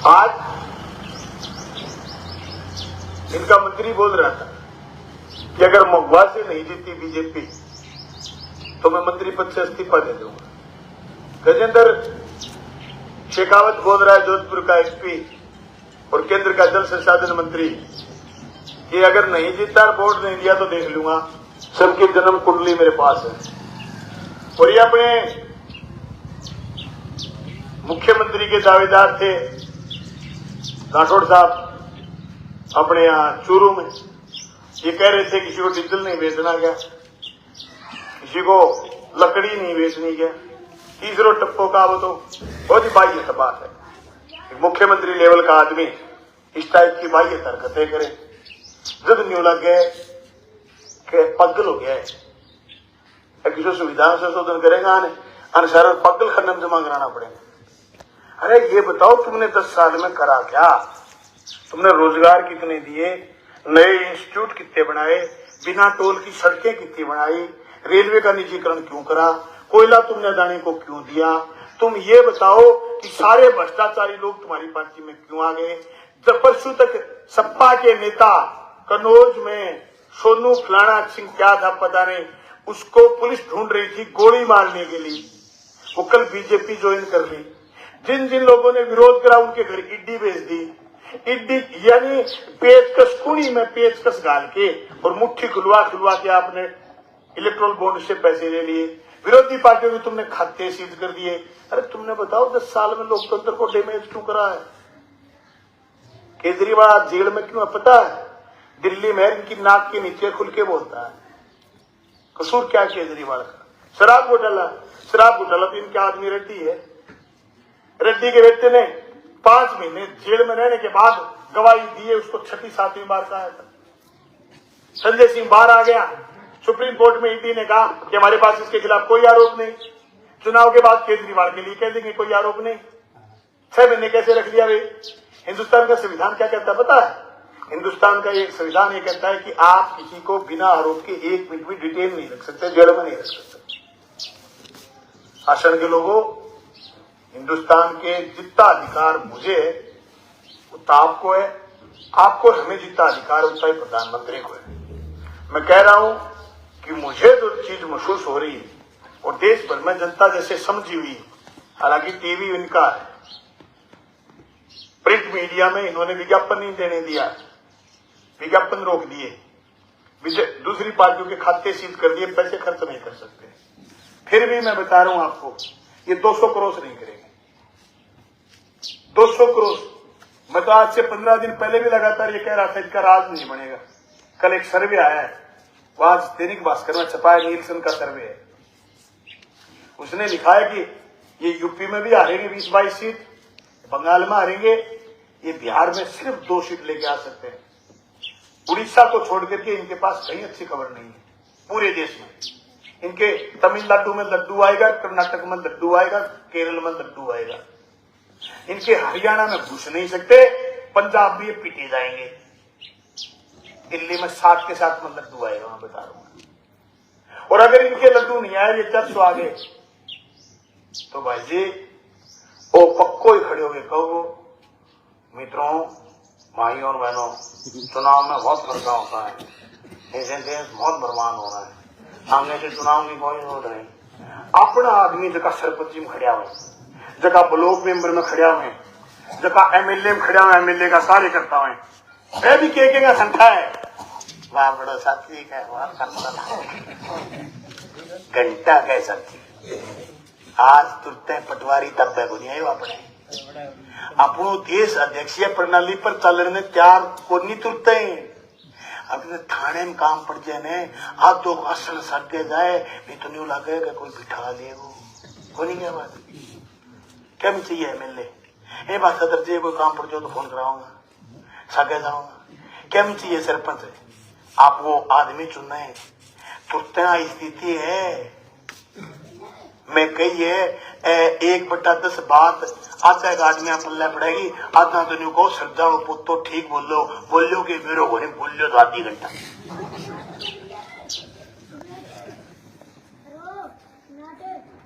आज इनका मंत्री बोल रहा था कि अगर महुआ से नहीं जीती बीजेपी तो मैं मंत्री पद से इस्तीफा दे दूंगा। गजेंद्र शेखावत बोल रहा है, जोधपुर का एसपी और केंद्र का जल संसाधन मंत्री, कि अगर नहीं जीता वोट नहीं दिया तो देख लूंगा। सबकी जन्म कुंडली मेरे पास है। और ये अपने मुख्यमंत्री के दावेदार थे राठौड़ साहब अपने यहां चूरू में। ये कह रहे थे किसी को डीजल नहीं बेचना क्या, किसी को लकड़ी नहीं बेचनी क्या, तीसरो टप्पो का। वो तो बहुत ही बाह्य बात है। एक मुख्यमंत्री लेवल का आदमी इस टाइप की बाह्य हरकतें करे, जब न्यू लग गए कि पगल हो गया है। किसी संविधान संशोधन करेगा अनुसार पगल खनन जमा कराना पड़ेगा। अरे ये बताओ तुमने 10 साल में करा क्या? तुमने रोजगार कितने दिए, नए इंस्टीट्यूट कितने बनाए, बिना टोल की सड़कें कितनी बनाई, रेलवे का निजीकरण क्यों करा, कोयला तुमने अदानी को क्यों दिया? तुम ये बताओ कि सारे भ्रष्टाचारी लोग तुम्हारी पार्टी में क्यों आ गए? जब परसों तक सपा के नेता कन्नौज में सोनू फलाना सिंह क्या था पता नहीं, उसको पुलिस ढूंढ रही थी गोली मारने के लिए, वो कल बीजेपी ज्वाइन कर ली। जिन जिन लोगों ने विरोध करा उनके घर ईडी भेज दी। ईडी यानी पेचकस, कुणी में पेचकस डाल के और मुट्ठी खुलवा के आपने इलेक्ट्रोल बॉन्ड से पैसे ले लिए। विरोधी पार्टियों के तुमने खाते सीज कर दिए। अरे तुमने बताओ 10 साल में लोकतंत्र को डैमेज क्यों करा है? केजरीवाल जेल में क्यों है पता है? दिल्ली में इनकी नाक के नीचे खुल के बोलता है। कसूर क्या केजरीवाल का? शराब घोटाला तो इनके आदमी रेड्डी है। रेड्डी के बेटे ने 5 महीने जेल में रहने के बाद गवाही दी है, उसको 6वीं-7वीं बार कहा था। संजय सिंह बाहर आ गया, सुप्रीम कोर्ट में ईडी ने कहा कि हमारे पास इसके खिलाफ कोई आरोप नहीं। चुनाव के बाद केजरीवाल के लिए कह देंगे कोई आरोप नहीं। 6 महीने कैसे रख दिया वे? हिंदुस्तान का संविधान क्या कहता है पता है? हिंदुस्तान का एक संविधान ये कहता है कि आप किसी को बिना आरोप के 1 मिनट भी डिटेन नहीं रख सकते, जेल में नहीं रख सकते। शासन के लोगों, हिंदुस्तान के जितना अधिकार मुझे उतना आपको है, आपको हमें जितना अधिकार उतना ही प्रधानमंत्री को है। मैं कह रहा हूं कि मुझे जो चीज महसूस हो रही है और देश भर में जनता जैसे समझी हुई, हालांकि टीवी इनका है, प्रिंट मीडिया में इन्होंने विज्ञापन नहीं देने दिया, विज्ञापन रोक दिए, दूसरी पार्टियों के खाते सील कर दिए, पैसे खर्च नहीं कर सकते। फिर भी मैं बता रहा हूं आपको, ये 200 करोड़ नहीं करेंगे। 200 करोड़। मैं तो आज से 15 दिन पहले भी लगातार ये कह रहा था इनका राज नहीं बनेगा। कल एक सर्वे आया है, वो आज दैनिक भास्कर में छपा है, नीलसन का सर्वे है। उसने लिखा है कि ये यूपी में भी हारेंगे 20-22 सीट, बंगाल में हारेंगे, ये बिहार में सिर्फ 2 सीट लेके आ सकते हैं। उड़ीसा को छोड़ करके इनके पास कहीं अच्छी खबर नहीं है पूरे देश में। इनके तमिलनाडु में लड्डू आएगा, कर्नाटक में लड्डू आएगा, केरल में लड्डू आएगा। इनके हरियाणा में घुस नहीं सकते, पंजाब भी ये पीटे जाएंगे। दिल्ली में 7 के 7 में लड्डू आएगा, मैं बता रहा हूं। और अगर इनके लड्डू नहीं आए, ये 400 आ गए तो भाई जी वो पक्को ही खड़े हो गए। कहो मित्रों, भाइयों और बहनों, चुनाव में बहुत खर्चा होता है, ऐसे देश बहुत बर्बाद हो रहा है, सामने से चुनाव की कोई जरूरत नहीं। अपना आदमी जगह सरपंच में खड़ा हुआ, जगह ब्लॉक मेंबर में खड़ा हुए, जगह एमएलए में खड़ा हुआ, एमएलए का कार्य करता हुए, मैं भी के संख्या है, वाह बड़ा साथी है, वाह घंटा कह सकती। आज तुरते पटवारी तब बुनिया अपने अपनो देश अध्यक्षीय प्रणाली पर चलने तैयार को नहीं तुरते। अपने थाने में काम पड़ जाए ने, हाथ 2 असल सट जाए, नहीं तो नहीं लगेगा कोई बिठा ले वो नहीं। क्या बात क्या भी चाहिए एमएलए? ये बात सदर जी कोई काम पड़ जाओ तो फोन कराऊंगा, सके जाऊंगा। क्या भी चाहिए सरपंच? आप वो आदमी चुनना है। तुरते स्थिति है मैं कही है 1/10 बात आधा एक आदमी पल्ला पड़ेगी, आधा तो नहीं कहो श्रद्धा पुतो ठीक बोलो के मेरो को नहीं बोलो तो आधी घंटा।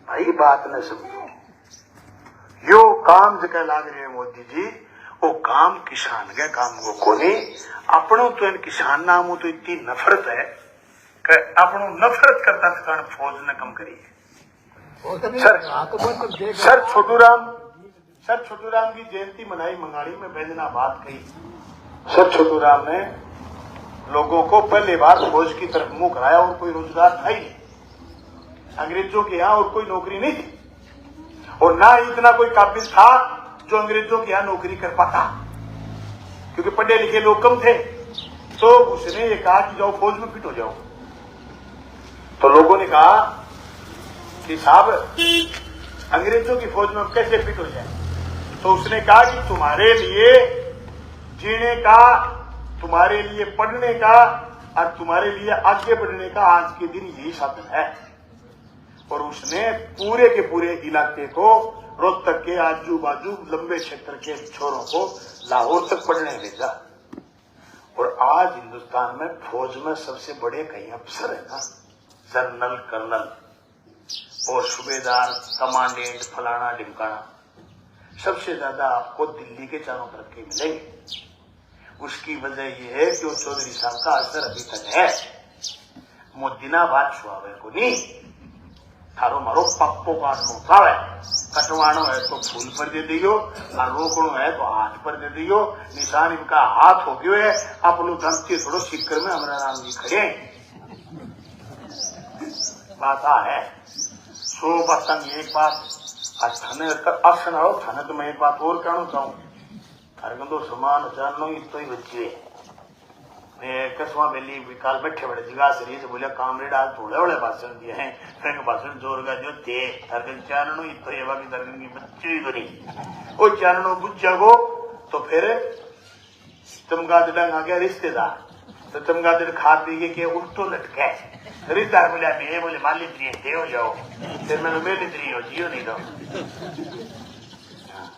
भाई बात न समझो, यो काम जगह लाग रहे हैं मोदी जी, वो काम किसान के काम को कोनी अपनों तो इन किसान नामों तो इतनी नफरत है कि अपनों नफरत करता था फौज ने कम करी है। सर छोटू राम की जयंती मनाई मंगाड़ी में बैजना बात कही। सर छोटू राम ने लोगों को पहले बार फौज की तरफ मुंह कराया और कोई रोजगार था ही नहीं। अंग्रेजों के यहाँ और कोई नौकरी नहीं थी और ना इतना कोई काबिल था जो अंग्रेजों के यहाँ नौकरी कर पाता, क्योंकि पढ़े लिखे लोग कम थे। तो उसने ये कहा कि जाओ फौज में फिट हो जाओ। तो लोगों ने कहा कि साहब अंग्रेजों की फौज में कैसे फिट हो जाए। तो उसने कहा कि तुम्हारे लिए जीने का, तुम्हारे लिए पढ़ने का और तुम्हारे लिए आगे बढ़ने का आज के दिन यही साधन है। और उसने पूरे के पूरे इलाके को, रोहतक के आजू बाजू लंबे क्षेत्र के छोरों को लाहौर तक पढ़ने भेजा। और आज हिंदुस्तान में फौज में सबसे बड़े कई अफसर है ना, जनरल, कर्नल और सूबेदार, कमांडेंट, फलाना ढिमकाना, सबसे ज्यादा आपको दिल्ली के चारों तरफ के मिलेंगे। उसकी वजह यह है कि वो चौधरी साहब का असर अभी तक है। मोदिना बात छुआवे को नहीं, थारो मारो पप्पो काटनो था, कटवानो है तो फूल पर दे दियो और रोकनो है तो हाथ पर दे दियो। निशान इनका हाथ हो गयो है। आप लोग धमकी थोड़ो सिक्कर में हमारा राम जी खड़े बात है। सो बतंग एक बात थाने अक्सर आओ थाने तो मैं एक बात और कहना चाहूँ। थारे तो समान जाननो इतो ही बच्चे मैं कसवा बेली विकाल बैठे बड़े जगह से बोलिया कामरेड आज थोड़े बड़े भाषण दिए हैं, फिर भाषण जोर का जो थे दर्गन चारणों इतो ये बाकी दर्गन की बच्चे ही करी वो चारणों बुझ जागो। तो फिर चमगादड़ आ गया रिश्तेदार, तो चमगादड़ खा पी के उल्टो लटके। रिश्तेदार बोलिया मैं बोले मालिक जी दे हो जाओ, फिर मैंने मेरे हो जियो नहीं दो।